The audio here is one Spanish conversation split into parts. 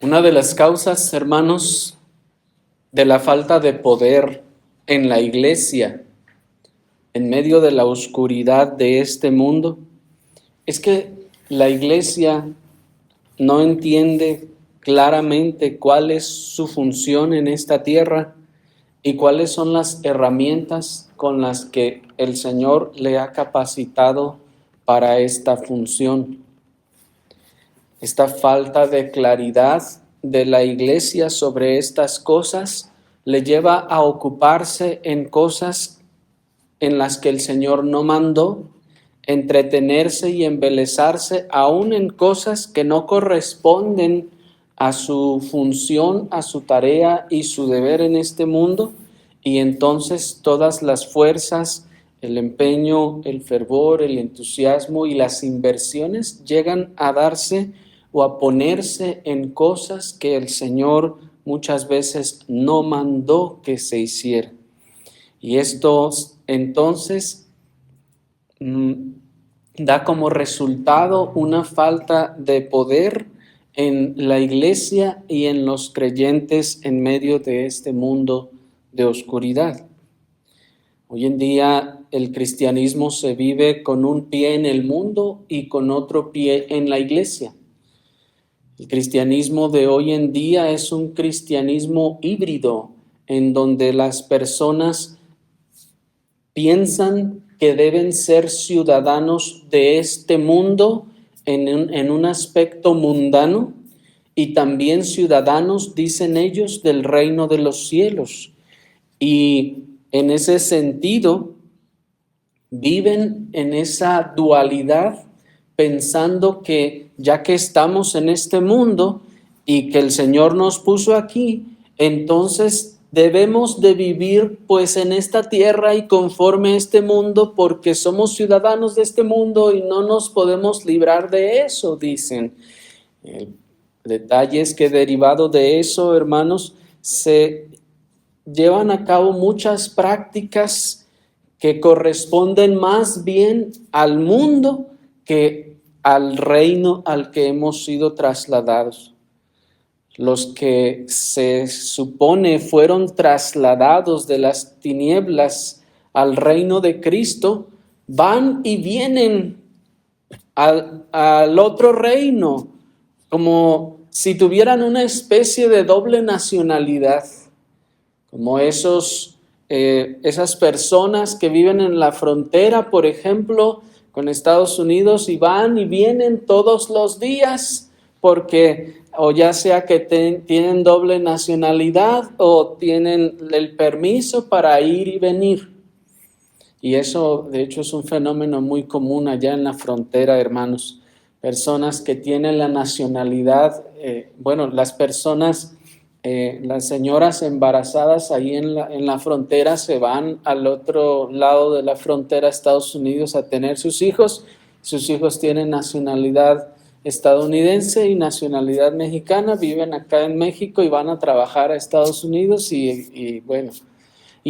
Una de las causas, hermanos, de la falta de poder en la iglesia, en medio de la oscuridad de este mundo, es que la iglesia no entiende claramente cuál es su función en esta tierra y cuáles son las herramientas con las que el Señor le ha capacitado para esta función. Esta falta de claridad de la iglesia sobre estas cosas le lleva a ocuparse en cosas en las que el Señor no mandó, entretenerse y embelezarse aún en cosas que no corresponden a su función, a su tarea y su deber en este mundo, y entonces todas las fuerzas, el empeño, el fervor, el entusiasmo y las inversiones llegan a darse o a ponerse en cosas que el Señor muchas veces no mandó que se hicieran. Y esto entonces da como resultado una falta de poder en la iglesia y en los creyentes en medio de este mundo de oscuridad. Hoy en día el cristianismo se vive con un pie en el mundo y con otro pie en la iglesia. El cristianismo de hoy en día es un cristianismo híbrido, en donde las personas piensan que deben ser ciudadanos de este mundo en un aspecto mundano y también ciudadanos, dicen ellos, del reino de los cielos. Y en ese sentido, viven en esa dualidad pensando que ya que estamos en este mundo y que el Señor nos puso aquí, entonces debemos de vivir pues en esta tierra y conforme a este mundo porque somos ciudadanos de este mundo y no nos podemos librar de eso, dicen. El detalle es que derivado de eso, hermanos, se llevan a cabo muchas prácticas que corresponden más bien al mundo que al reino al que hemos sido trasladados. Los que se supone fueron trasladados de las tinieblas al reino de Cristo, van y vienen al otro reino, como si tuvieran una especie de doble nacionalidad, como esas personas que viven en la frontera, por ejemplo, con Estados Unidos y van y vienen todos los días porque o ya sea que tienen doble nacionalidad o tienen el permiso para ir y venir. Y eso, de hecho, es un fenómeno muy común allá en la frontera, hermanos. Personas que tienen la nacionalidad, las personas, las señoras embarazadas ahí en la frontera se van al otro lado de la frontera a Estados Unidos a tener sus hijos. Sus hijos tienen nacionalidad estadounidense y nacionalidad mexicana, viven acá en México y van a trabajar a Estados Unidos y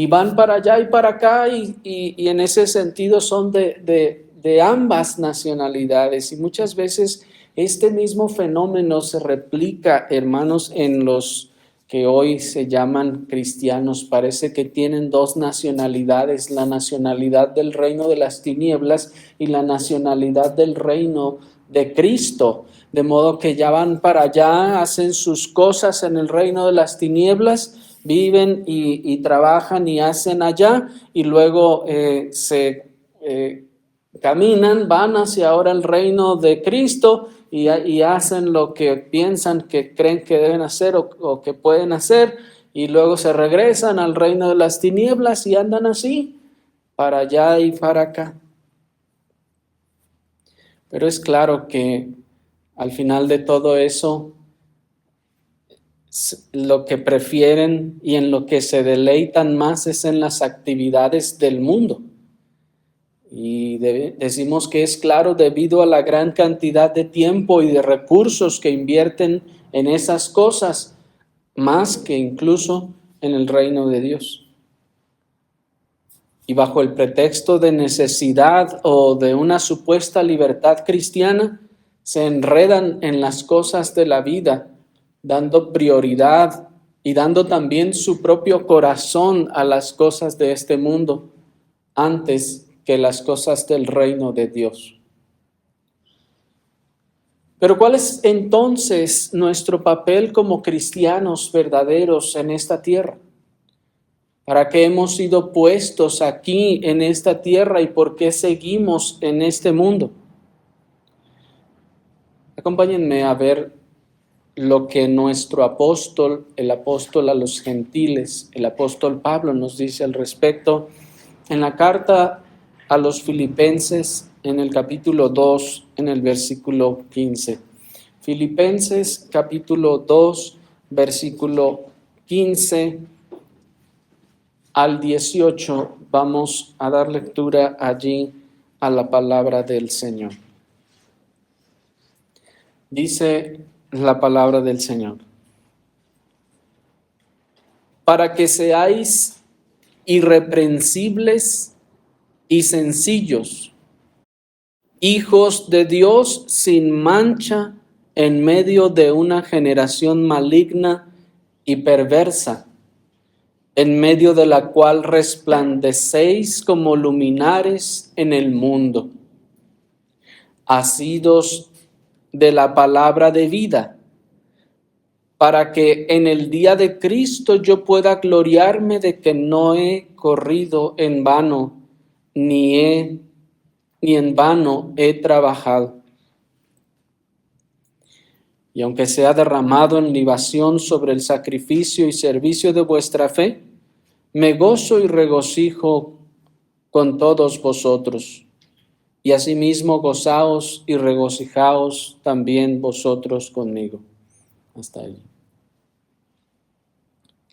van para allá y para acá y en ese sentido son de ambas nacionalidades, y muchas veces este mismo fenómeno se replica, hermanos, en los que hoy se llaman cristianos. Parece que tienen dos nacionalidades, la nacionalidad del reino de las tinieblas y la nacionalidad del reino de Cristo, de modo que ya van para allá, hacen sus cosas en el reino de las tinieblas, viven y trabajan y hacen allá, y luego caminan, van hacia ahora el reino de Cristo y hacen lo que piensan que creen que deben hacer o que pueden hacer, y luego se regresan al reino de las tinieblas y andan así, para allá y para acá. Pero es claro que al final de todo eso, lo que prefieren y en lo que se deleitan más es en las actividades del mundo. Y decimos que es claro debido a la gran cantidad de tiempo y de recursos que invierten en esas cosas, más que incluso en el reino de Dios. Y bajo el pretexto de necesidad o de una supuesta libertad cristiana, se enredan en las cosas de la vida dando prioridad y dando también su propio corazón a las cosas de este mundo antes que las cosas del reino de Dios. Pero ¿cuál es entonces nuestro papel como cristianos verdaderos en esta tierra? ¿Para qué hemos sido puestos aquí en esta tierra y por qué seguimos en este mundo? Acompáñenme a ver lo que nuestro apóstol, el apóstol a los gentiles, el apóstol Pablo nos dice al respecto en la carta a los Filipenses en el capítulo 2, en el versículo 15. Filipenses capítulo 2, versículo 15 al 18, vamos a dar lectura allí a la palabra del Señor. Dice la palabra del Señor: para que seáis irreprensibles y sencillos, hijos de Dios sin mancha en medio de una generación maligna y perversa, en medio de la cual resplandecéis como luminares en el mundo, asidos de la palabra de vida, para que en el día de Cristo yo pueda gloriarme de que no he corrido en vano, ni en vano he trabajado. Y aunque sea derramado en libación sobre el sacrificio y servicio de vuestra fe, me gozo y regocijo con todos vosotros. Y asimismo gozaos y regocijaos también vosotros conmigo. Hasta ahí.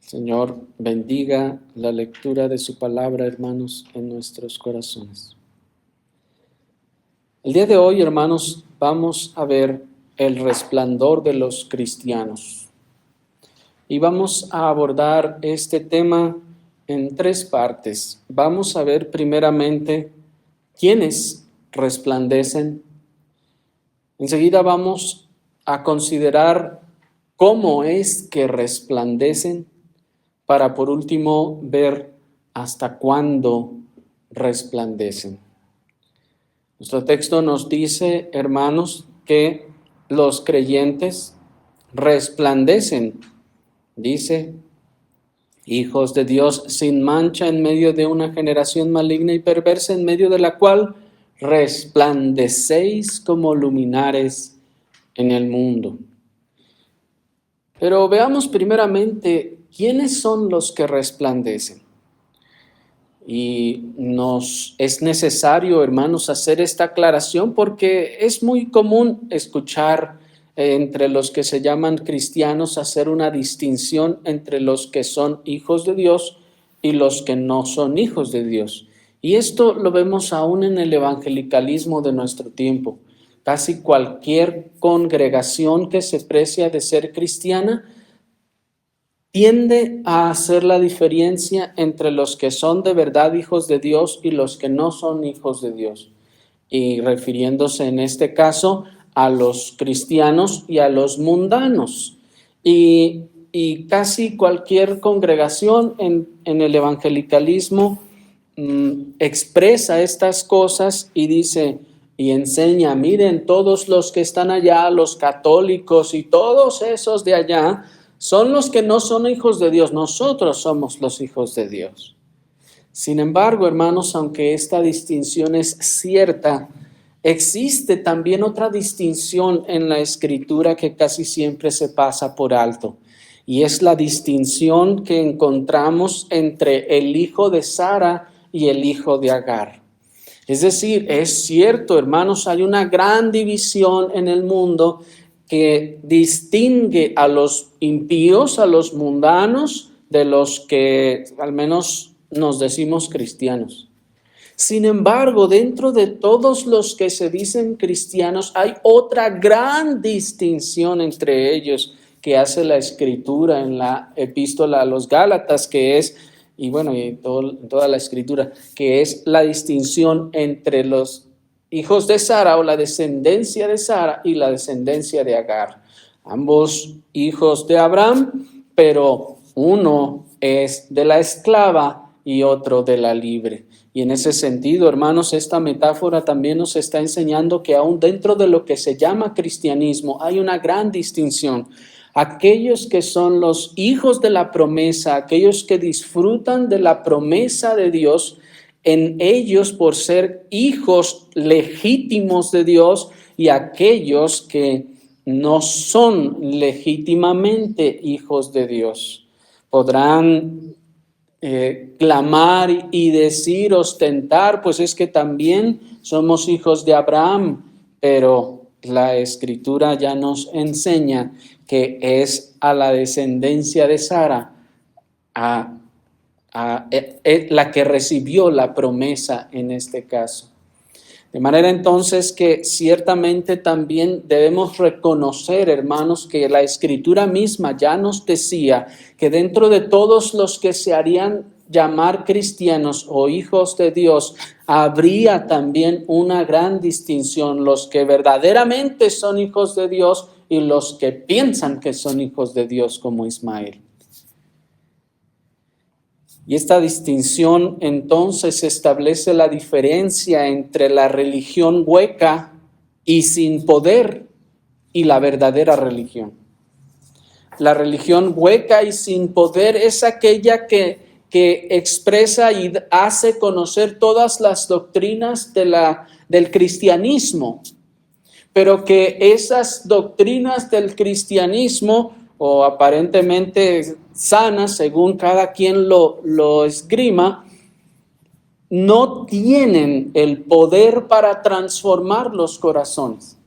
Señor, bendiga la lectura de su palabra, hermanos, en nuestros corazones. El día de hoy, hermanos, vamos a ver el resplandor de los cristianos. Y vamos a abordar este tema en 3 partes. Vamos a ver primeramente quiénes resplandecen. Enseguida vamos a considerar cómo es que resplandecen, para por último ver hasta cuándo resplandecen. Nuestro texto nos dice, hermanos, que los creyentes resplandecen, dice, hijos de Dios sin mancha en medio de una generación maligna y perversa, en medio de la cual resplandecéis como luminares en el mundo. Pero veamos primeramente quiénes son los que resplandecen. Y nos es necesario, hermanos, hacer esta aclaración porque es muy común escuchar entre los que se llaman cristianos hacer una distinción entre los que son hijos de Dios y los que no son hijos de Dios. Y esto lo vemos aún en el evangelicalismo de nuestro tiempo. Casi cualquier congregación que se precia de ser cristiana tiende a hacer la diferencia entre los que son de verdad hijos de Dios y los que no son hijos de Dios. Y refiriéndose en este caso a los cristianos y a los mundanos. Y casi cualquier congregación en el evangelicalismo expresa estas cosas y dice y enseña, miren, todos los que están allá, los católicos y todos esos de allá, son los que no son hijos de Dios. Nosotros somos los hijos de Dios. Sin embargo, hermanos, aunque esta distinción es cierta, existe también otra distinción en la Escritura que casi siempre se pasa por alto. Y es la distinción que encontramos entre el hijo de Sara y el hijo de Agar. Es decir, es cierto, hermanos, hay una gran división en el mundo que distingue a los impíos, a los mundanos, de los que al menos nos decimos cristianos. Sin embargo, dentro de todos los que se dicen cristianos, hay otra gran distinción entre ellos que hace la Escritura en la epístola a los Gálatas, que es, y toda la Escritura, que es la distinción entre los hijos de Sara o la descendencia de Sara y la descendencia de Agar. ambos hijos de Abraham, pero uno es de la esclava y otro de la libre. Y en ese sentido, hermanos, esta metáfora también nos está enseñando que aún dentro de lo que se llama cristianismo hay una gran distinción. Aquellos que son los hijos de la promesa, aquellos que disfrutan de la promesa de Dios, en ellos por ser hijos legítimos de Dios, y aquellos que no son legítimamente hijos de Dios. Podrán clamar y decir, ostentar, pues es que también somos hijos de Abraham, pero la Escritura ya nos enseña que es a la descendencia de Sara la que recibió la promesa en este caso. De manera entonces que ciertamente también debemos reconocer, hermanos, que la Escritura misma ya nos decía que dentro de todos los que se harían llamar cristianos o hijos de Dios, habría también una gran distinción: los que verdaderamente son hijos de Dios y los que piensan que son hijos de Dios, como Ismael. Y esta distinción entonces establece la diferencia entre la religión hueca y sin poder y la verdadera religión. La religión hueca y sin poder es aquella que expresa y hace conocer todas las doctrinas del cristianismo, pero que esas doctrinas del cristianismo, o aparentemente sanas según cada quien lo esgrima, no tienen el poder para transformar los corazones.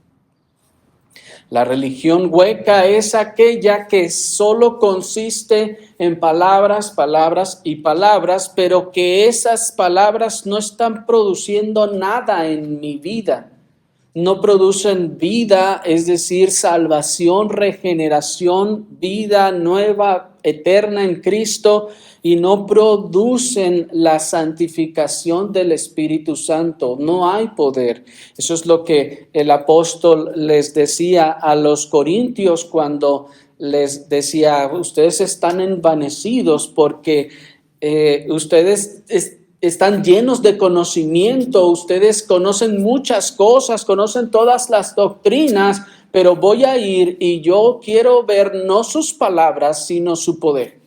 La religión hueca es aquella que solo consiste en palabras, palabras y palabras, pero que esas palabras no están produciendo nada en mi vida. No producen vida, es decir, salvación, regeneración, vida nueva, eterna en Cristo, y no producen la santificación del Espíritu Santo. No hay poder. Eso es lo que el apóstol les decía a los corintios cuando les decía: ustedes están envanecidos porque ustedes están llenos de conocimiento, ustedes conocen muchas cosas, conocen todas las doctrinas, pero voy a ir y yo quiero ver no sus palabras, sino su poder.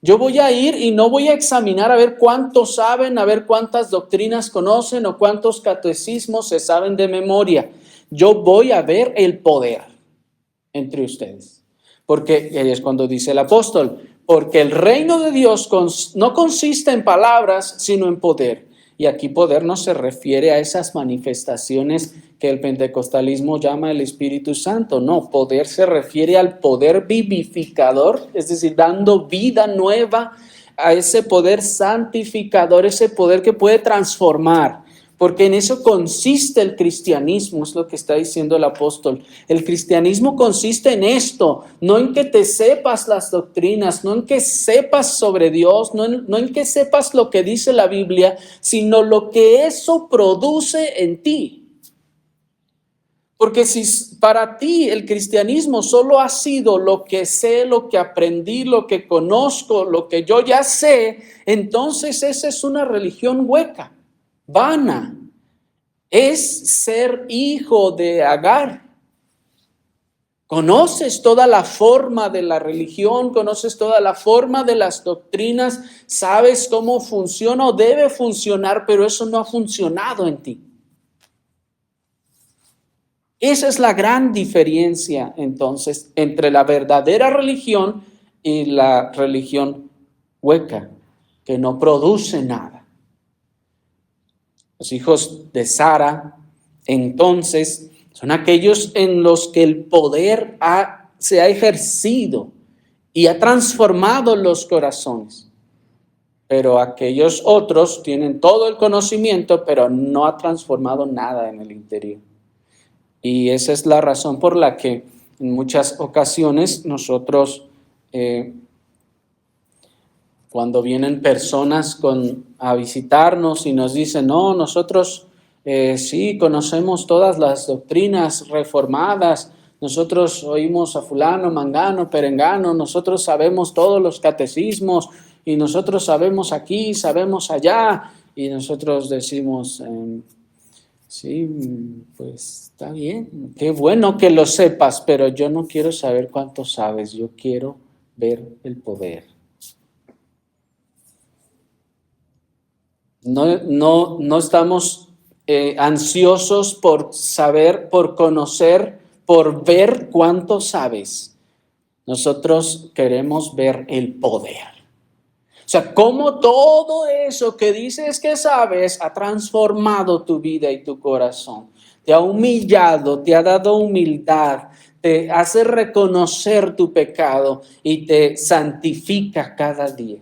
Yo voy a ir y no voy a examinar a ver cuántos saben, a ver cuántas doctrinas conocen o cuántos catecismos se saben de memoria. Yo voy a ver el poder entre ustedes. Porque es cuando dice el apóstol: porque el reino de Dios no consiste en palabras, sino en poder. Y aquí poder no se refiere a esas manifestaciones que el pentecostalismo llama el Espíritu Santo. No, poder se refiere al poder vivificador, es decir, dando vida nueva, a ese poder santificador, ese poder que puede transformar. Porque en eso consiste el cristianismo, es lo que está diciendo el apóstol. El cristianismo consiste en esto, no en que te sepas las doctrinas, no en que sepas sobre Dios, no en que sepas lo que dice la Biblia, sino lo que eso produce en ti. Porque si para ti el cristianismo solo ha sido lo que sé, lo que aprendí, lo que conozco, lo que yo ya sé, entonces esa es una religión hueca, vana. Es ser hijo de Agar. Conoces toda la forma de la religión, conoces toda la forma de las doctrinas, sabes cómo funciona o debe funcionar, pero eso no ha funcionado en ti. Esa es la gran diferencia entonces entre la verdadera religión y la religión hueca, que no produce nada. Los hijos de Sara, entonces, son aquellos en los que el poder se ha ejercido y ha transformado los corazones. Pero aquellos otros tienen todo el conocimiento, pero no ha transformado nada en el interior. Y esa es la razón por la que en muchas ocasiones nosotros, cuando vienen personas a visitarnos y nos dicen: no, nosotros sí conocemos todas las doctrinas reformadas, nosotros oímos a fulano, mangano, perengano, nosotros sabemos todos los catecismos y nosotros sabemos aquí, sabemos allá y nosotros decimos, sí, pues está bien, qué bueno que lo sepas, pero yo no quiero saber cuánto sabes, yo quiero ver el poder. No estamos ansiosos por saber, por conocer, por ver cuánto sabes. Nosotros queremos ver el poder. O sea, cómo todo eso que dices que sabes ha transformado tu vida y tu corazón. Te ha humillado, te ha dado humildad, te hace reconocer tu pecado y te santifica cada día.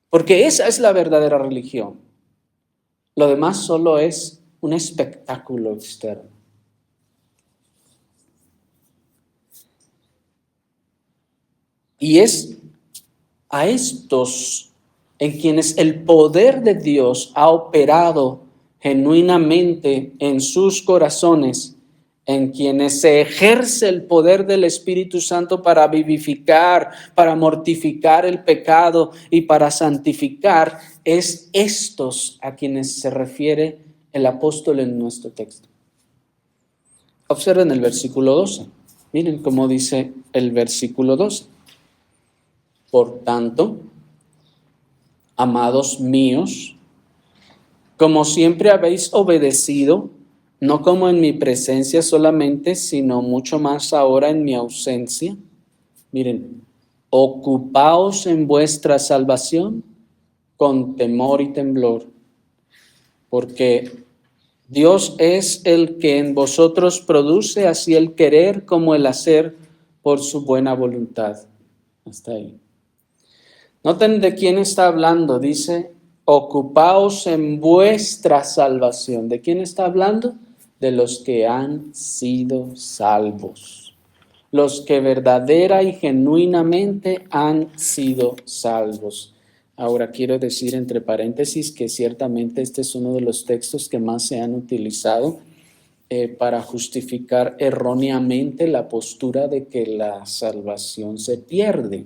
Porque esa es la verdadera religión. Lo demás solo es un espectáculo externo. Y es a estos en quienes el poder de Dios ha operado genuinamente en sus corazones, en quienes se ejerce el poder del Espíritu Santo para vivificar, para mortificar el pecado y para santificar, es estos a quienes se refiere el apóstol en nuestro texto. Observen el versículo 12. Miren cómo dice el versículo 12. Por tanto, amados míos, como siempre habéis obedecido, no como en mi presencia solamente, sino mucho más ahora en mi ausencia. Miren, ocupaos en vuestra salvación con temor y temblor, porque Dios es el que en vosotros produce así el querer como el hacer por su buena voluntad. Hasta ahí. Noten de quién está hablando. Dice, ocupaos en vuestra salvación. ¿De quién está hablando? De los que han sido salvos. Los que verdadera y genuinamente han sido salvos. Ahora quiero decir entre paréntesis que ciertamente este es uno de los textos que más se han utilizado para justificar erróneamente la postura de que la salvación se pierde.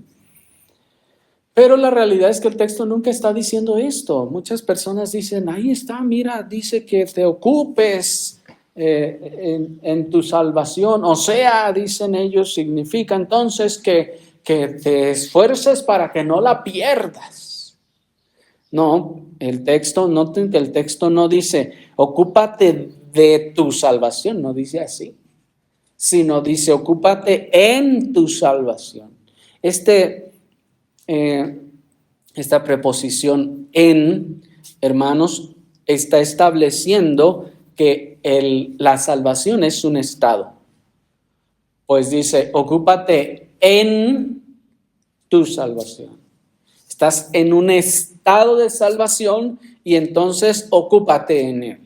Pero la realidad es que el texto nunca está diciendo esto. Muchas personas dicen, ahí está, mira, dice que te ocupes en tu salvación. O sea, dicen ellos, significa entonces que te esfuerces para que no la pierdas. No, noten que el texto no dice, ocúpate de tu salvación, no dice así, sino dice, ocúpate en tu salvación. Esta preposición en, hermanos, está estableciendo que la salvación es un estado. Pues dice, ocúpate en tu salvación. Estás en un estado de salvación y entonces ocúpate en él.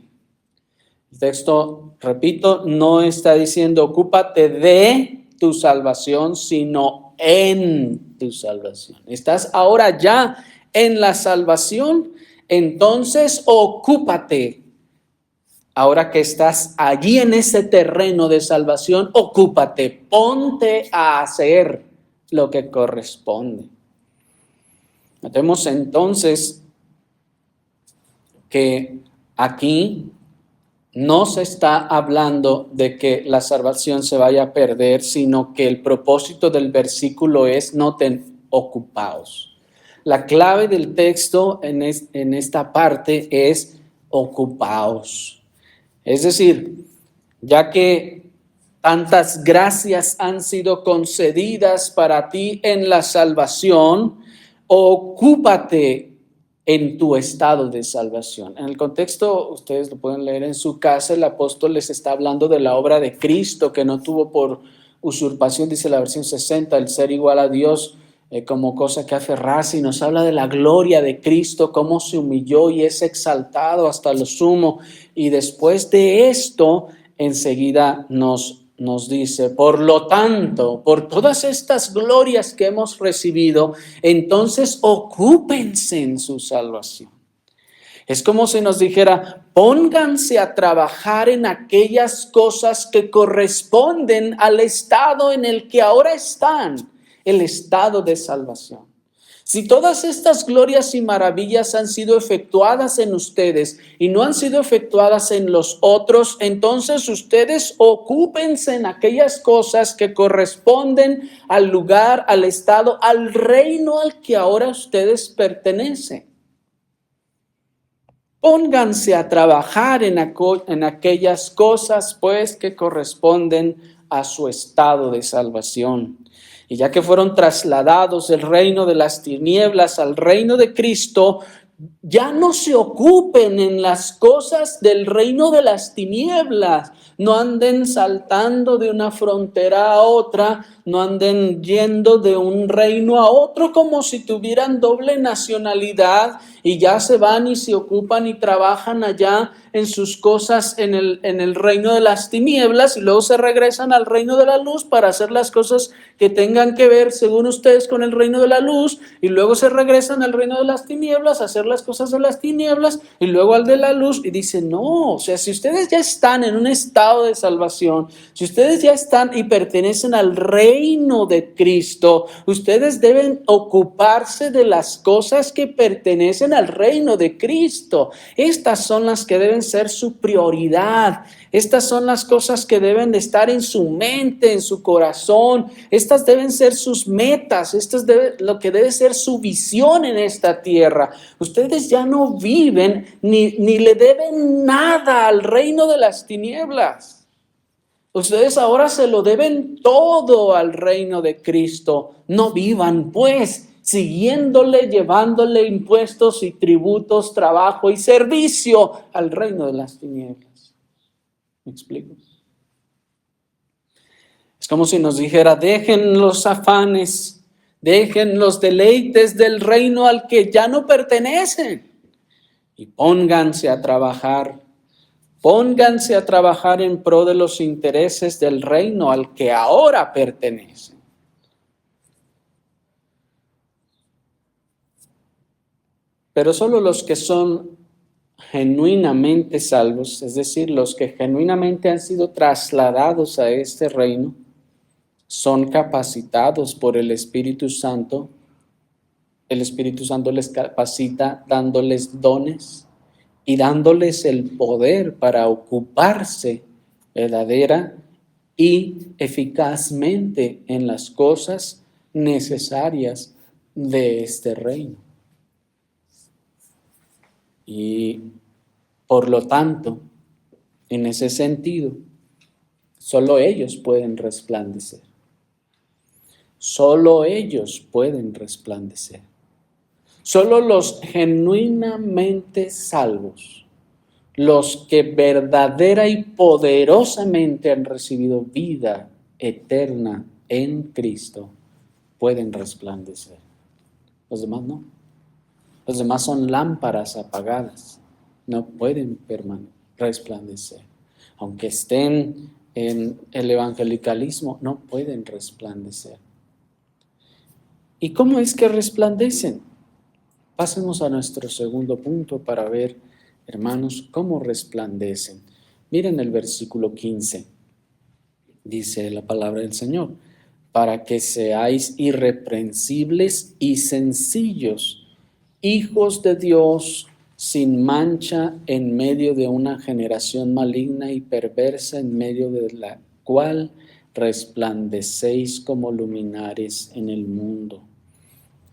El texto, repito, no está diciendo ocúpate de tu salvación, sino en tu salvación. Estás ahora ya en la salvación, entonces ocúpate. Ahora que estás allí en ese terreno de salvación, ocúpate, ponte a hacer lo que corresponde. Notemos entonces que aquí no se está hablando de que la salvación se vaya a perder, sino que el propósito del versículo es, noten, ocupaos. La clave del texto en esta parte es ocupaos. Es decir, ya que tantas gracias han sido concedidas para ti en la salvación, ocúpate en tu estado de salvación. En el contexto, ustedes lo pueden leer en su casa, el apóstol les está hablando de la obra de Cristo, que no tuvo por usurpación, dice la versión 60, el ser igual a Dios como cosa que aferrarse, y nos habla de la gloria de Cristo, cómo se humilló y es exaltado hasta lo sumo, y después de esto, enseguida nos dice, por lo tanto, por todas estas glorias que hemos recibido, entonces ocúpense en su salvación. Es como si nos dijera, pónganse a trabajar en aquellas cosas que corresponden al estado en el que ahora están, el estado de salvación. Si todas estas glorias y maravillas han sido efectuadas en ustedes y no han sido efectuadas en los otros, entonces ustedes ocúpense en aquellas cosas que corresponden al lugar, al estado, al reino al que ahora ustedes pertenecen. Pónganse a trabajar en aquellas cosas, pues, que corresponden a su estado de salvación. Y ya que fueron trasladados del reino de las tinieblas al reino de Cristo, ya no se ocupen en las cosas del reino de las tinieblas. No anden saltando de una frontera a otra, no anden yendo de un reino a otro como si tuvieran doble nacionalidad y ya se van y se ocupan y trabajan allá en sus cosas en el reino de las tinieblas y luego se regresan al reino de la luz para hacer las cosas que tengan que ver según ustedes con el reino de la luz y luego se regresan al reino de las tinieblas a hacer las cosas de las tinieblas y luego al de la luz y dicen no, o sea, si ustedes ya están en un estado de salvación, si ustedes ya están y pertenecen al reino de Cristo, ustedes deben ocuparse de las cosas que pertenecen al reino de Cristo. Estas son las que deben ser su prioridad. Estas son las cosas que deben de estar en su mente, en su corazón. Estas deben ser sus metas. Lo que debe ser su visión en esta tierra. Ustedes ya no viven ni le deben nada al reino de las tinieblas. Ustedes ahora se lo deben todo al reino de Cristo. No vivan, pues, siguiéndole, llevándole impuestos y tributos, trabajo y servicio al reino de las tinieblas. ¿Me explico? Es como si nos dijera, dejen los afanes, dejen los deleites del reino al que ya no pertenecen y pónganse a trabajar. Pónganse a trabajar en pro de los intereses del reino al que ahora pertenecen. Pero solo los que son genuinamente salvos, es decir, los que genuinamente han sido trasladados a este reino, son capacitados por el Espíritu Santo. El Espíritu Santo les capacita dándoles dones y dándoles el poder para ocuparse verdadera y eficazmente en las cosas necesarias de este reino. Y por lo tanto, en ese sentido, solo ellos pueden resplandecer. Solo ellos pueden resplandecer. Solo los genuinamente salvos, los que verdadera y poderosamente han recibido vida eterna en Cristo, pueden resplandecer. Los demás no. Los demás son lámparas apagadas, no pueden resplandecer. Aunque estén en el evangelicalismo, no pueden resplandecer. ¿Y cómo es que resplandecen? Pasemos a nuestro segundo punto para ver, hermanos, cómo resplandecen. Miren el versículo 15. Dice la palabra del Señor, para que seáis irreprensibles y sencillos, hijos de Dios, sin mancha en medio de una generación maligna y perversa, en medio de la cual resplandecéis como luminares en el mundo,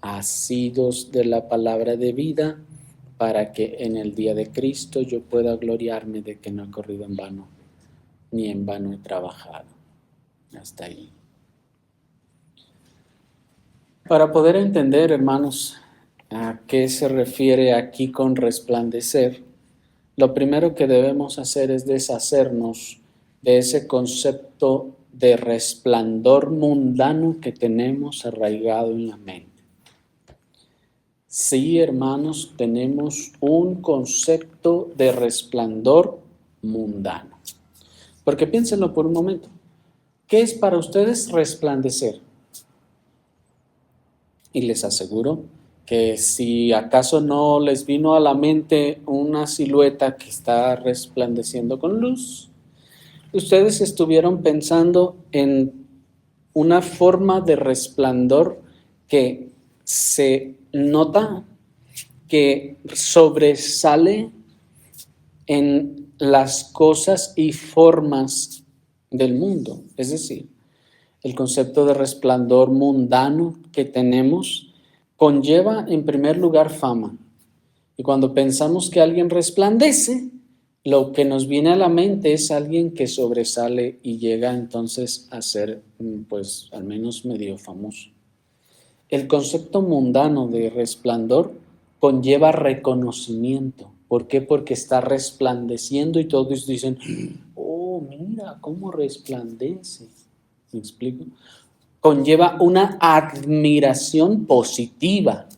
asidos de la palabra de vida, para que en el día de Cristo yo pueda gloriarme de que no he corrido en vano, ni en vano he trabajado. Hasta ahí. Para poder entender, hermanos, a qué se refiere aquí con resplandecer, lo primero que debemos hacer es deshacernos de ese concepto de resplandor mundano que tenemos arraigado en la mente. Sí, hermanos, tenemos un concepto de resplandor mundano. Porque piénsenlo por un momento. ¿Qué es para ustedes resplandecer? Y les aseguro que si acaso no les vino a la mente una silueta que está resplandeciendo con luz, ustedes estuvieron pensando en una forma de resplandor que se nota, que sobresale en las cosas y formas del mundo. Es decir, el concepto de resplandor mundano que tenemos conlleva en primer lugar fama. Y cuando pensamos que alguien resplandece, lo que nos viene a la mente es alguien que sobresale y llega entonces a ser, pues, al menos medio famoso. El concepto mundano de resplandor conlleva reconocimiento. ¿Por qué? Porque está resplandeciendo y todos dicen, oh, mira cómo resplandece. ¿Me explico? Conlleva una admiración positiva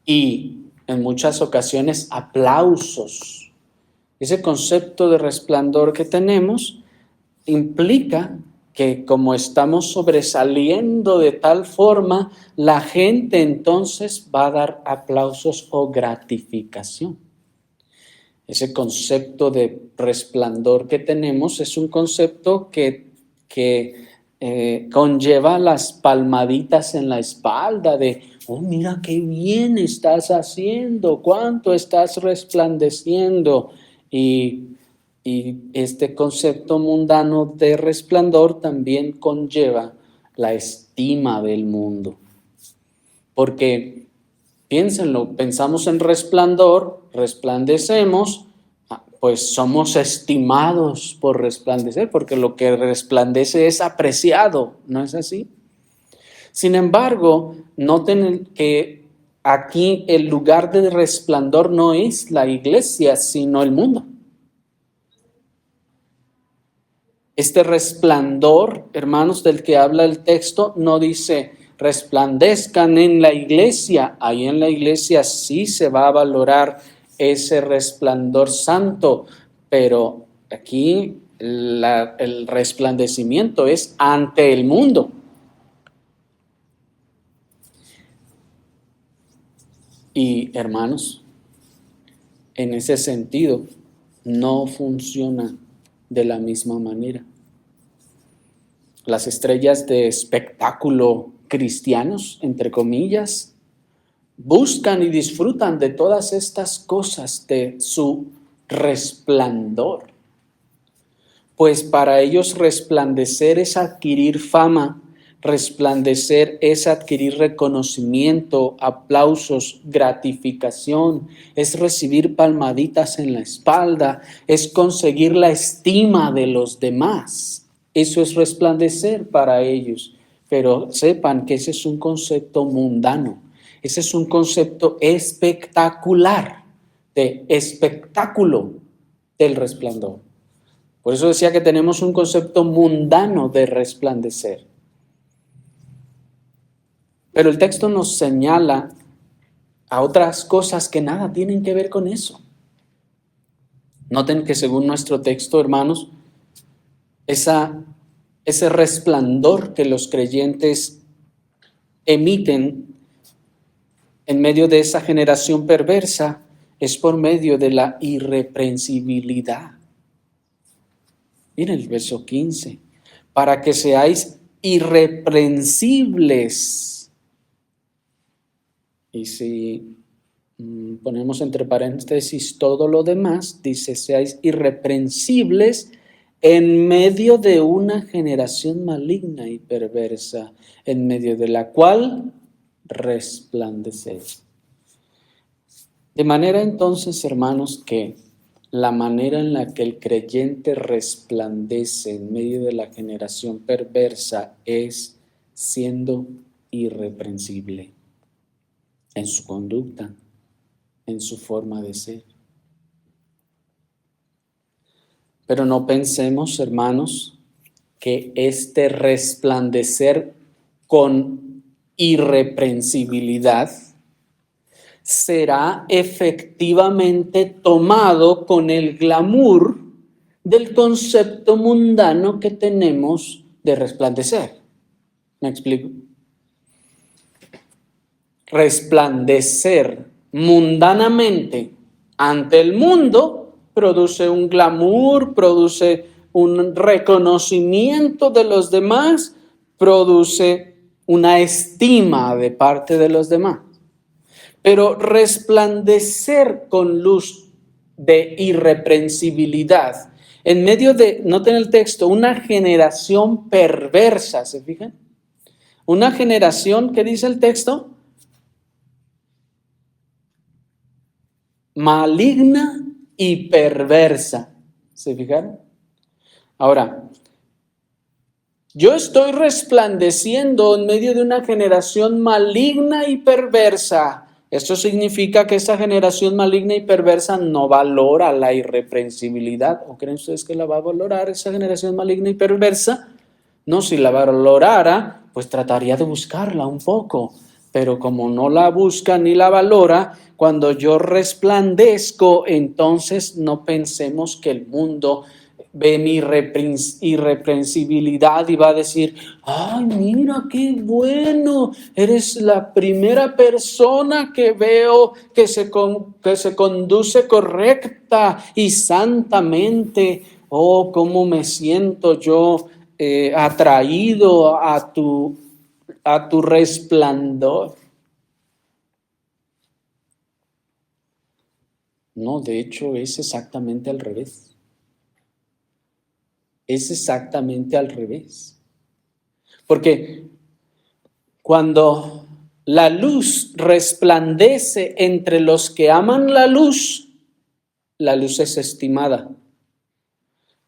y en muchas ocasiones aplausos. Ese concepto de resplandor que tenemos implica que como estamos sobresaliendo de tal forma, la gente entonces va a dar aplausos o gratificación. Ese concepto de resplandor que tenemos es un concepto que conlleva las palmaditas en la espalda de, oh, mira qué bien estás haciendo, cuánto estás resplandeciendo. Y este concepto mundano de resplandor también conlleva la estima del mundo. Porque, piénsenlo, pensamos en resplandor, resplandecemos, pues somos estimados por resplandecer, porque lo que resplandece es apreciado, ¿no es así? Sin embargo, noten que aquí el lugar de resplandor no es la iglesia, sino el mundo. Este resplandor, hermanos, del que habla el texto, no dice resplandezcan en la iglesia. Ahí en la iglesia sí se va a valorar ese resplandor santo, pero aquí el resplandecimiento es ante el mundo. Y hermanos, en ese sentido, no funciona de la misma manera. Las estrellas de espectáculo cristianos, entre comillas, buscan y disfrutan de todas estas cosas, de su resplandor. Pues para ellos resplandecer es adquirir fama, resplandecer es adquirir reconocimiento, aplausos, gratificación, es recibir palmaditas en la espalda, es conseguir la estima de los demás. Eso es resplandecer para ellos. Pero sepan que ese es un concepto mundano, ese es un concepto espectacular, de espectáculo del resplandor. Por eso decía que tenemos un concepto mundano de resplandecer. Pero el texto nos señala a otras cosas que nada tienen que ver con eso. Noten que según nuestro texto, hermanos, ese resplandor que los creyentes emiten en medio de esa generación perversa es por medio de la irreprensibilidad. Miren el verso 15, para que seáis irreprensibles. Y si ponemos entre paréntesis todo lo demás, dice, seáis irreprensibles en medio de una generación maligna y perversa, en medio de la cual resplandecéis. De manera entonces, hermanos, que la manera en la que el creyente resplandece en medio de la generación perversa es siendo irreprensible en su conducta, en su forma de ser. Pero no pensemos, hermanos, que este resplandecer con irreprensibilidad será efectivamente tomado con el glamour del concepto mundano que tenemos de resplandecer. ¿Me explico? resplandecer mundanamente ante el mundo produce un glamour, produce un reconocimiento de los demás, produce una estima de parte de los demás. Pero resplandecer con luz de irreprensibilidad en medio de, noten el texto, una generación perversa, ¿se fijan? Una generación, ¿qué dice el texto? Maligna y perversa. ¿Se fijaron? Ahora, yo estoy resplandeciendo en medio de una generación maligna y perversa. Esto significa que esa generación maligna y perversa no valora la irreprensibilidad. ¿O creen ustedes que la va a valorar esa generación maligna y perversa? No, si la valorara, pues trataría de buscarla un poco. Pero como no la busca ni la valora, cuando yo resplandezco, entonces no pensemos que el mundo ve mi irreprensibilidad y va a decir, ay, mira qué bueno, eres la primera persona que veo que se conduce correcta y santamente. Oh, cómo me siento yo atraído a tu resplandor. No, de hecho es exactamente al revés. Es exactamente al revés. Porque cuando la luz resplandece entre los que aman la luz es estimada.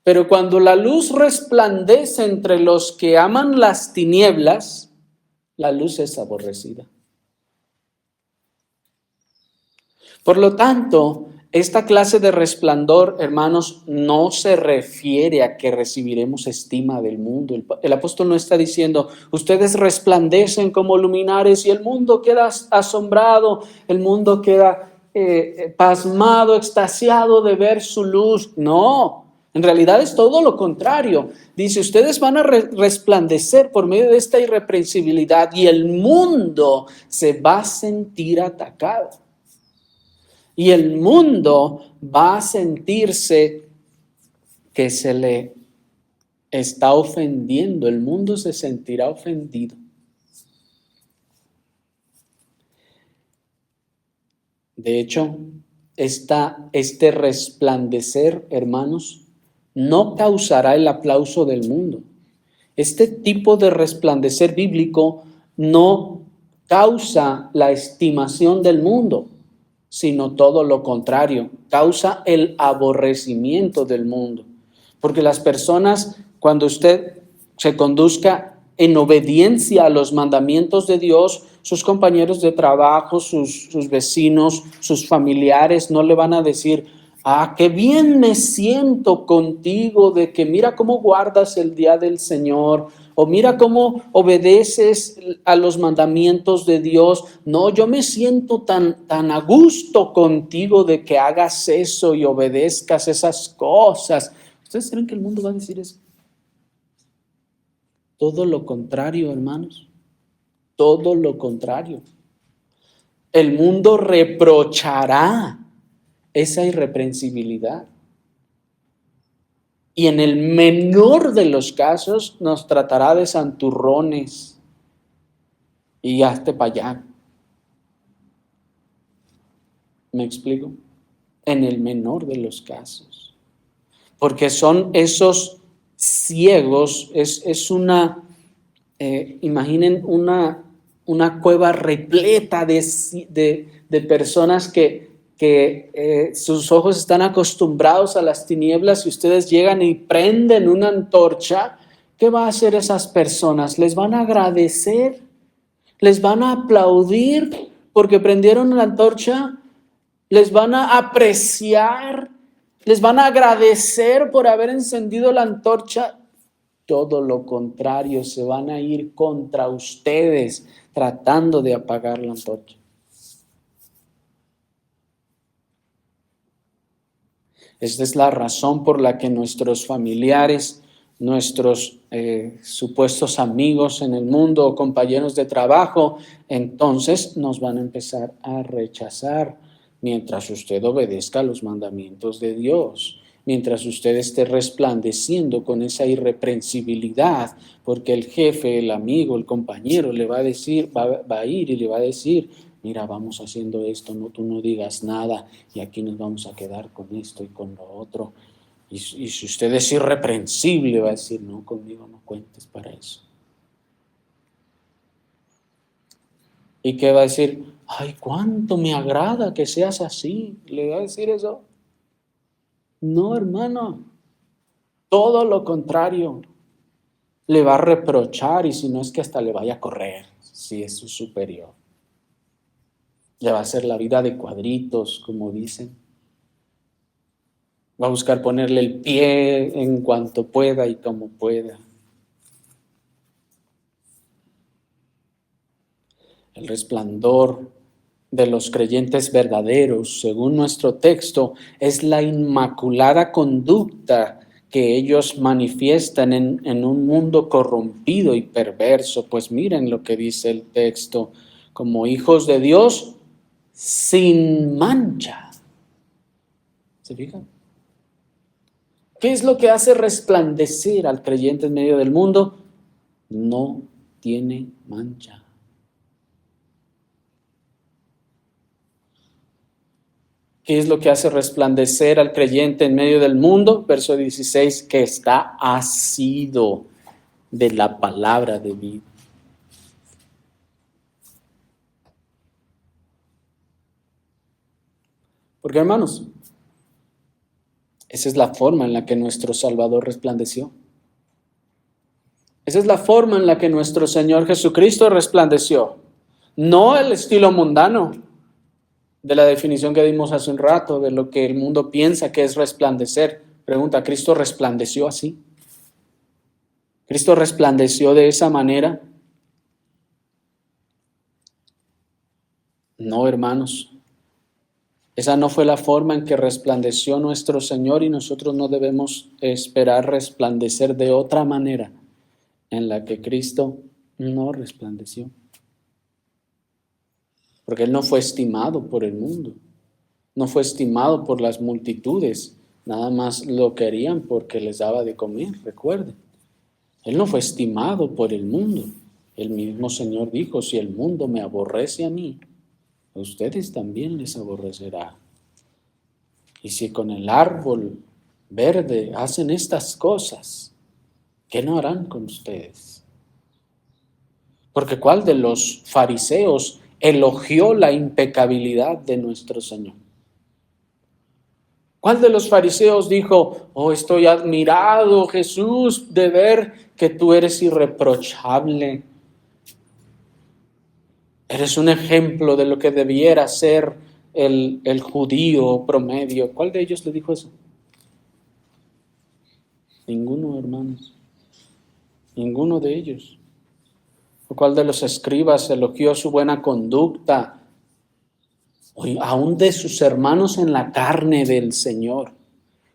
Pero cuando la luz resplandece entre los que aman las tinieblas, la luz es aborrecida. Por lo tanto, esta clase de resplandor, hermanos, no se refiere a que recibiremos estima del mundo. El apóstol no está diciendo, ustedes resplandecen como luminares y el mundo queda asombrado, el mundo queda pasmado, extasiado de ver su luz. No, en realidad es todo lo contrario. Dice, ustedes van a resplandecer por medio de esta irreprensibilidad y el mundo se va a sentir atacado. Y el mundo va a sentirse que se le está ofendiendo. El mundo se sentirá ofendido. De hecho, este resplandecer, hermanos, no causará el aplauso del mundo. Este tipo de resplandecer bíblico no causa la estimación del mundo, sino todo lo contrario, causa el aborrecimiento del mundo. Porque las personas, cuando usted se conduzca en obediencia a los mandamientos de Dios, sus compañeros de trabajo, sus vecinos, sus familiares, no le van a decir, ah, qué bien me siento contigo, de que mira cómo guardas el día del Señor, o mira cómo obedeces a los mandamientos de Dios. No, yo me siento tan a gusto contigo de que hagas eso y obedezcas esas cosas. ¿Ustedes creen que el mundo va a decir eso? Todo lo contrario, hermanos. Todo lo contrario. El mundo reprochará esa irreprensibilidad. Y en el menor de los casos nos tratará de santurrones y hazte para allá. ¿Me explico? En el menor de los casos. Porque son esos ciegos, es una, imaginen una cueva repleta de personas que sus ojos están acostumbrados a las tinieblas y ustedes llegan y prenden una antorcha. ¿Qué va a hacer esas personas? ¿Les van a agradecer? ¿Les van a aplaudir porque prendieron la antorcha? ¿Les van a apreciar? ¿Les van a agradecer por haber encendido la antorcha? Todo lo contrario, se van a ir contra ustedes tratando de apagar la antorcha. Esta es la razón por la que nuestros familiares nuestros supuestos amigos en el mundo o compañeros de trabajo, entonces nos van a empezar a rechazar mientras usted obedezca los mandamientos de Dios, mientras usted esté resplandeciendo con esa irreprensibilidad, porque el jefe, el amigo, el compañero le va a decir, va a ir y le va a decir, mira, vamos haciendo esto, no, tú no digas nada y aquí nos vamos a quedar con esto y con lo otro. Y si usted es irreprensible, va a decir, no, conmigo no cuentes para eso. ¿Y qué va a decir? Ay, cuánto me agrada que seas así. ¿Le va a decir eso? No, hermano. Todo lo contrario. Le va a reprochar y si no es que hasta le vaya a correr, si es su superior. Le va a hacer la vida de cuadritos, como dicen. Va a buscar ponerle el pie en cuanto pueda y como pueda. El resplandor de los creyentes verdaderos, según nuestro texto, es la inmaculada conducta que ellos manifiestan en un mundo corrompido y perverso. Pues miren lo que dice el texto, como hijos de Dios sin mancha. ¿Se fijan? ¿Qué es lo que hace resplandecer al creyente en medio del mundo? No tiene mancha. ¿Qué es lo que hace resplandecer al creyente en medio del mundo? Verso 16, que está asido de la palabra de vida. Porque hermanos, esa es la forma en la que nuestro Salvador resplandeció. Esa es la forma en la que nuestro Señor Jesucristo resplandeció. No el estilo mundano de la definición que dimos hace un rato, de lo que el mundo piensa que es resplandecer. Pregunta, ¿Cristo resplandeció así? ¿Cristo resplandeció de esa manera? No, hermanos. Esa no fue la forma en que resplandeció nuestro Señor y nosotros no debemos esperar resplandecer de otra manera en la que Cristo no resplandeció. Porque Él no fue estimado por el mundo, no fue estimado por las multitudes, nada más lo querían porque les daba de comer, recuerden. Él no fue estimado por el mundo. El mismo Señor dijo, si el mundo me aborrece a mí, a ustedes también les aborrecerá. Y si con el árbol verde hacen estas cosas, ¿qué no harán con ustedes? Porque ¿cuál de los fariseos elogió la impecabilidad de nuestro Señor? ¿Cuál de los fariseos dijo, oh, estoy admirado, Jesús, de ver que tú eres irreprochable? Eres un ejemplo de lo que debiera ser el judío promedio. ¿Cuál de ellos le dijo eso? Ninguno, hermanos. Ninguno de ellos. ¿O cuál de los escribas elogió su buena conducta? Aún de sus hermanos en la carne del Señor.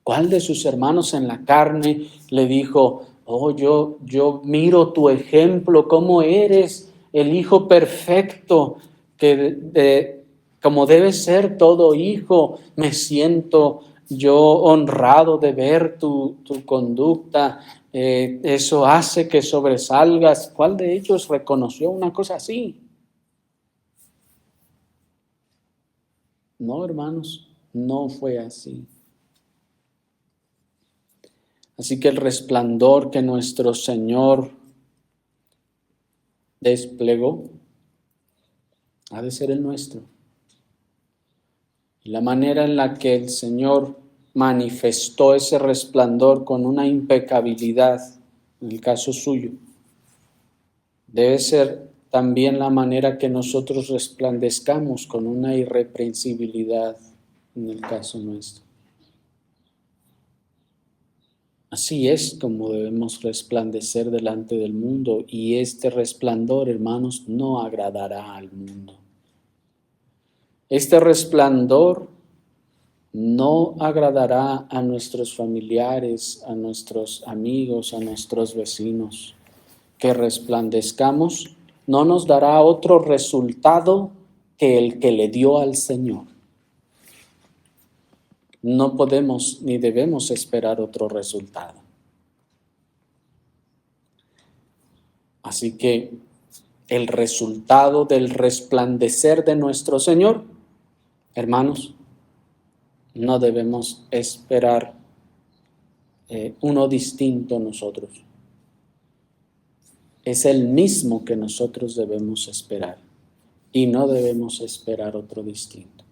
¿Cuál de sus hermanos en la carne le dijo, oh, yo miro tu ejemplo, cómo eres el hijo perfecto, como debe ser todo hijo, me siento yo honrado de ver tu conducta, eso hace que sobresalgas? ¿Cuál de ellos reconoció una cosa así? No, hermanos, no fue así. Así que el resplandor que nuestro Señor desplegó ha de ser el nuestro. La manera en la que el Señor manifestó ese resplandor con una impecabilidad, en el caso suyo, debe ser también la manera que nosotros resplandezcamos con una irreprensibilidad en el caso nuestro. Así es como debemos resplandecer delante del mundo, y este resplandor, hermanos, no agradará al mundo. Este resplandor no agradará a nuestros familiares, a nuestros amigos, a nuestros vecinos. Que resplandezcamos no nos dará otro resultado que el que le dio al Señor. No podemos ni debemos esperar otro resultado. Así que el resultado del resplandecer de nuestro Señor, hermanos, no debemos esperar uno distinto a nosotros. Es el mismo que nosotros debemos esperar y no debemos esperar otro distinto.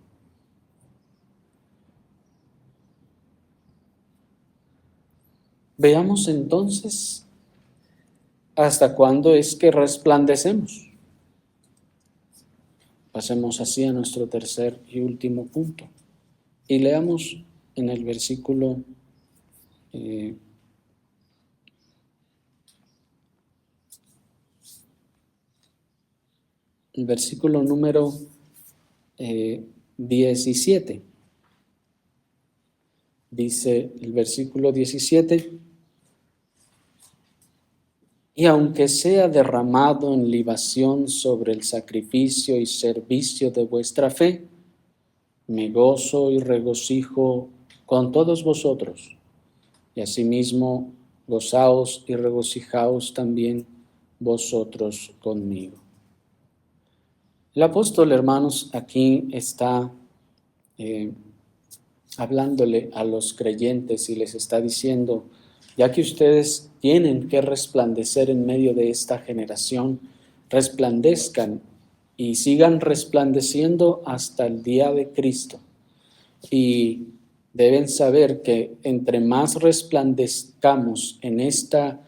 Veamos entonces hasta cuándo es que resplandecemos. Pasemos así a nuestro tercer y último punto y leamos en el versículo el versículo número 17. Dice el versículo 17: y aunque sea derramado en libación sobre el sacrificio y servicio de vuestra fe, me gozo y regocijo con todos vosotros, y asimismo gozaos y regocijaos también vosotros conmigo. El apóstol, hermanos, aquí está hablándole a los creyentes y les está diciendo: ya que ustedes tienen que resplandecer en medio de esta generación, resplandezcan y sigan resplandeciendo hasta el día de Cristo. Y deben saber que entre más resplandezcamos en esta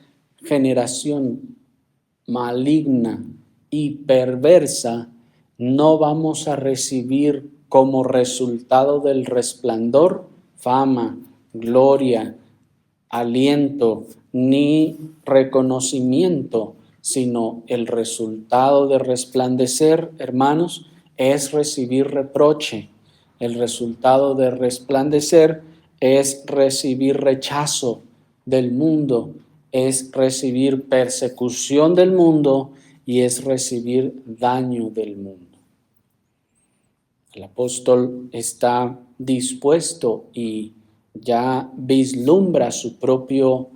generación maligna y perversa, no vamos a recibir como resultado del resplandor fama, gloria, aliento, ni reconocimiento, sino el resultado de resplandecer, hermanos, es recibir reproche. El resultado de resplandecer es recibir rechazo del mundo, es recibir persecución del mundo y es recibir daño del mundo. El apóstol está dispuesto y ya vislumbra su propio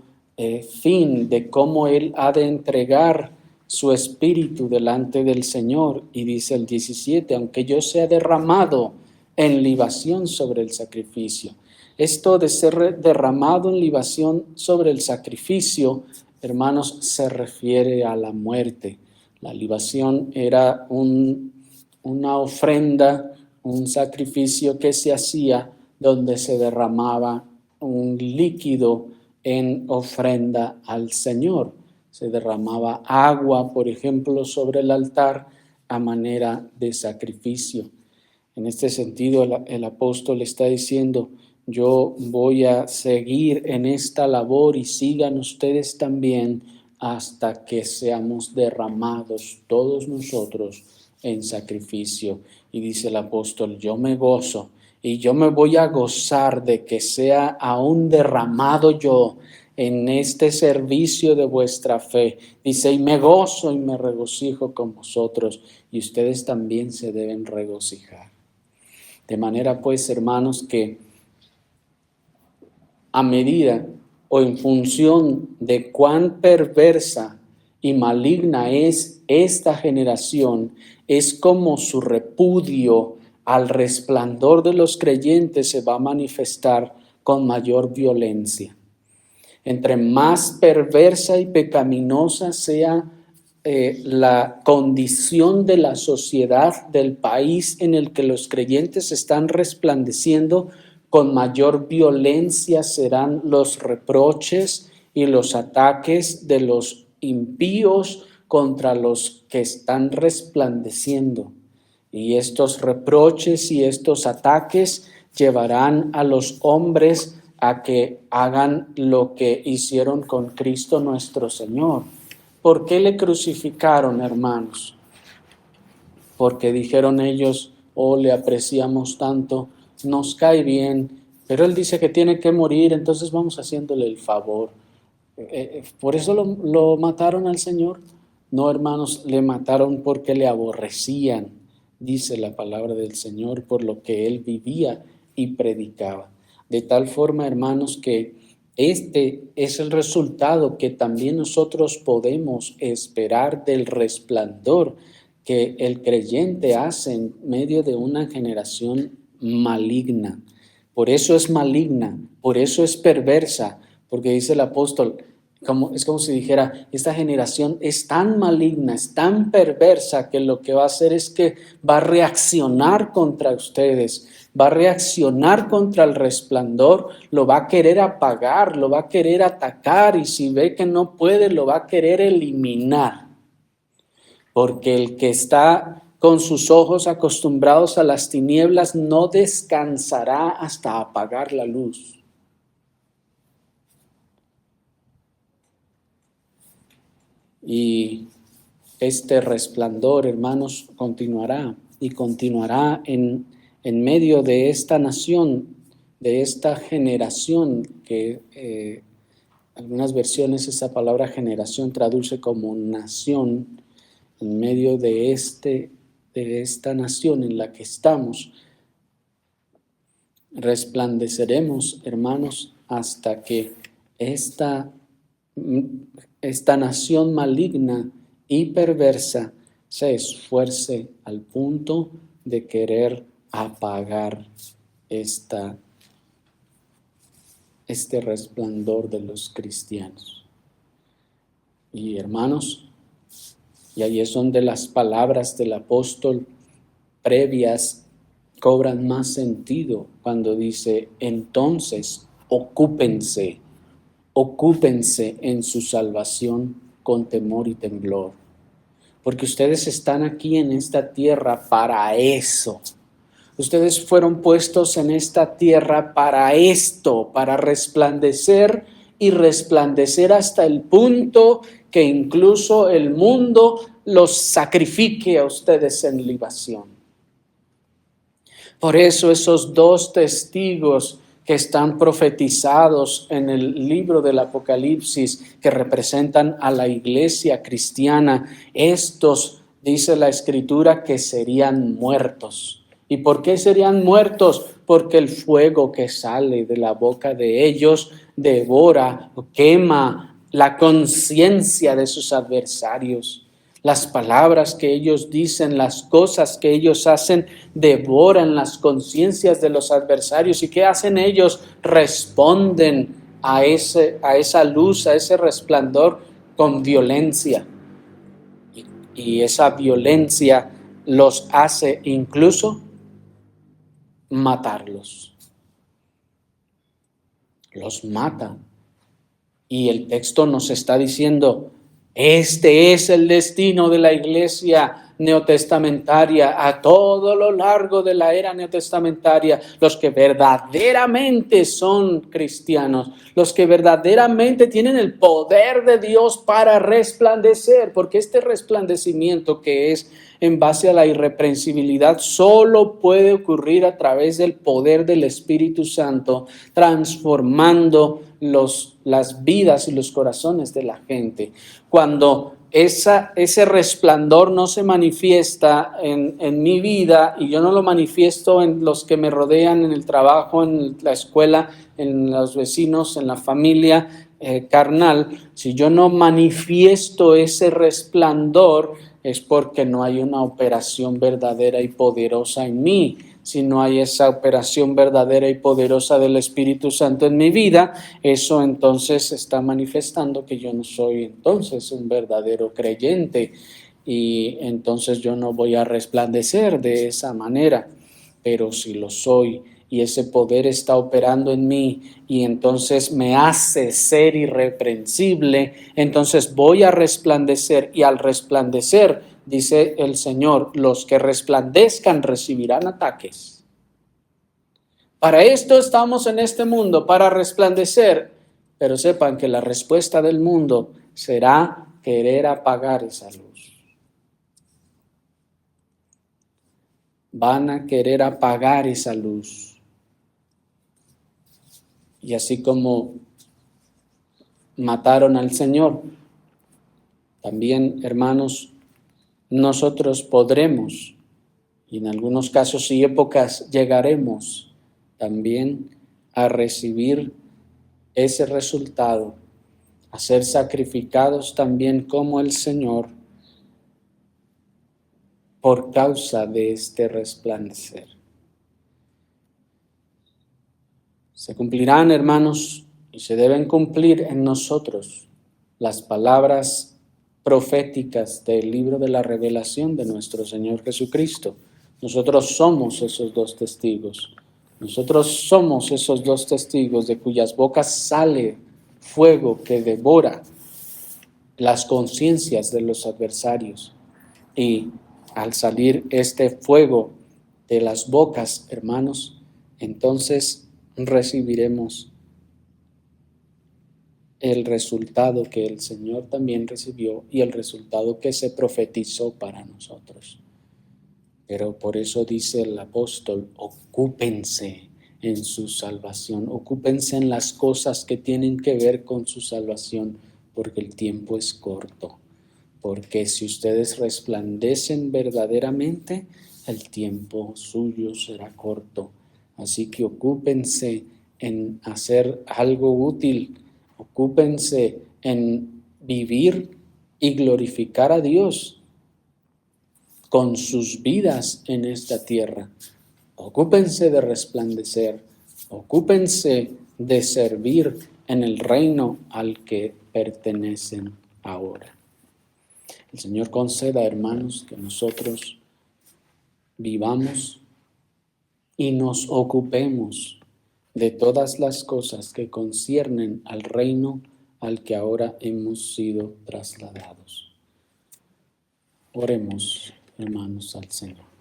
fin de cómo él ha de entregar su espíritu delante del Señor. Y dice el 17: aunque yo sea derramado en libación sobre el sacrificio. Esto de ser derramado en libación sobre el sacrificio, hermanos, se refiere a la muerte. La libación era una ofrenda, un sacrificio que se hacía donde se derramaba un líquido en ofrenda al Señor. Se derramaba agua, por ejemplo, sobre el altar a manera de sacrificio. En este sentido, el apóstol está diciendo: yo voy a seguir en esta labor y sigan ustedes también hasta que seamos derramados todos nosotros en sacrificio. Y dice el apóstol: yo me gozo y yo me voy a gozar de que sea aún derramado yo en este servicio de vuestra fe. Dice: y me gozo y me regocijo con vosotros, y ustedes también se deben regocijar. De manera pues, hermanos, que a medida o en función de cuán perversa y maligna es esta generación, es como su repudio al resplandor de los creyentes se va a manifestar con mayor violencia. Entre más perversa y pecaminosa sea la condición de la sociedad, del país en el que los creyentes están resplandeciendo, con mayor violencia serán los reproches y los ataques de los impíos contra los que están resplandeciendo. Y estos reproches y estos ataques llevarán a los hombres a que hagan lo que hicieron con Cristo nuestro Señor. ¿Por qué le crucificaron, hermanos? Porque dijeron ellos: oh, le apreciamos tanto, nos cae bien, pero él dice que tiene que morir, entonces vamos haciéndole el favor. Por eso lo mataron al Señor. No, hermanos, le mataron porque le aborrecían, dice la palabra del Señor, por lo que él vivía y predicaba. De tal forma, hermanos, que este es el resultado que también nosotros podemos esperar del resplandor que el creyente hace en medio de una generación maligna. Por eso es maligna, por eso es perversa, porque dice el apóstol, es como si dijera, esta generación es tan maligna, es tan perversa, que lo que va a hacer es que va a reaccionar contra ustedes, va a reaccionar contra el resplandor, lo va a querer apagar, lo va a querer atacar, y si ve que no puede, lo va a querer eliminar. Porque el que está con sus ojos acostumbrados a las tinieblas no descansará hasta apagar la luz. Y este resplandor, hermanos, continuará y continuará en medio de esta nación, de esta generación, que algunas versiones esa palabra generación traduce como nación, en medio de esta nación en la que estamos. Resplandeceremos, hermanos, hasta que esta nación maligna y perversa se esfuerce al punto de querer apagar este resplandor de los cristianos. Y hermanos, y ahí es donde las palabras del apóstol previas cobran más sentido, cuando dice, entonces ocúpense en su salvación con temor y temblor. Porque ustedes están aquí en esta tierra para eso. Ustedes fueron puestos en esta tierra para esto, para resplandecer y resplandecer hasta el punto que incluso el mundo los sacrifique a ustedes en libación. Por eso esos dos testigos que están profetizados en el libro del Apocalipsis, que representan a la iglesia cristiana, estos, dice la Escritura, que serían muertos. ¿Y por qué serían muertos? Porque el fuego que sale de la boca de ellos devora o quema la conciencia de sus adversarios. Las palabras que ellos dicen, las cosas que ellos hacen, devoran las conciencias de los adversarios. ¿Y qué hacen ellos? Responden a esa luz, a ese resplandor con violencia. Y esa violencia los hace incluso matarlos. Los mata. Y el texto nos está diciendo, este es el destino de la iglesia neotestamentaria a todo lo largo de la era neotestamentaria. Los que verdaderamente son cristianos, los que verdaderamente tienen el poder de Dios para resplandecer, porque este resplandecimiento que es en base a la irreprensibilidad solo puede ocurrir a través del poder del Espíritu Santo, transformando las vidas y los corazones de la gente. Cuando ese resplandor no se manifiesta en mi vida y yo no lo manifiesto en los que me rodean, en el trabajo, en la escuela, en los vecinos, en la familia carnal, si yo no manifiesto ese resplandor, es porque no hay una operación verdadera y poderosa en mí. Si no hay esa operación verdadera y poderosa del Espíritu Santo en mi vida, eso entonces está manifestando que yo no soy entonces un verdadero creyente, y entonces yo no voy a resplandecer de esa manera. Pero si lo soy y ese poder está operando en mí y entonces me hace ser irreprensible, entonces voy a resplandecer, y al resplandecer, dice el Señor, los que resplandezcan recibirán ataques. Para esto estamos en este mundo, para resplandecer, pero sepan que la respuesta del mundo será querer apagar esa luz. Van a querer apagar esa luz. Y así como mataron al Señor, también, hermanos, nosotros podremos, y en algunos casos y épocas llegaremos también a recibir ese resultado, a ser sacrificados también como el Señor por causa de este resplandecer. Se cumplirán, hermanos, y se deben cumplir en nosotros las palabras proféticas del libro de la revelación de nuestro Señor Jesucristo. Nosotros somos esos dos testigos. Nosotros somos esos dos testigos de cuyas bocas sale fuego que devora las conciencias de los adversarios. Y al salir este fuego de las bocas, hermanos, entonces recibiremos el resultado que el Señor también recibió y el resultado que se profetizó para nosotros. Pero por eso dice el apóstol, ocúpense en su salvación, ocúpense en las cosas que tienen que ver con su salvación, porque el tiempo es corto. Porque si ustedes resplandecen verdaderamente, el tiempo suyo será corto. Así que ocúpense en hacer algo útil, ocúpense en vivir y glorificar a Dios con sus vidas en esta tierra. Ocúpense de resplandecer, ocúpense de servir en el reino al que pertenecen ahora. El Señor conceda, hermanos, que nosotros vivamos y nos ocupemos de todas las cosas que conciernen al reino al que ahora hemos sido trasladados. Oremos, hermanos, al Señor.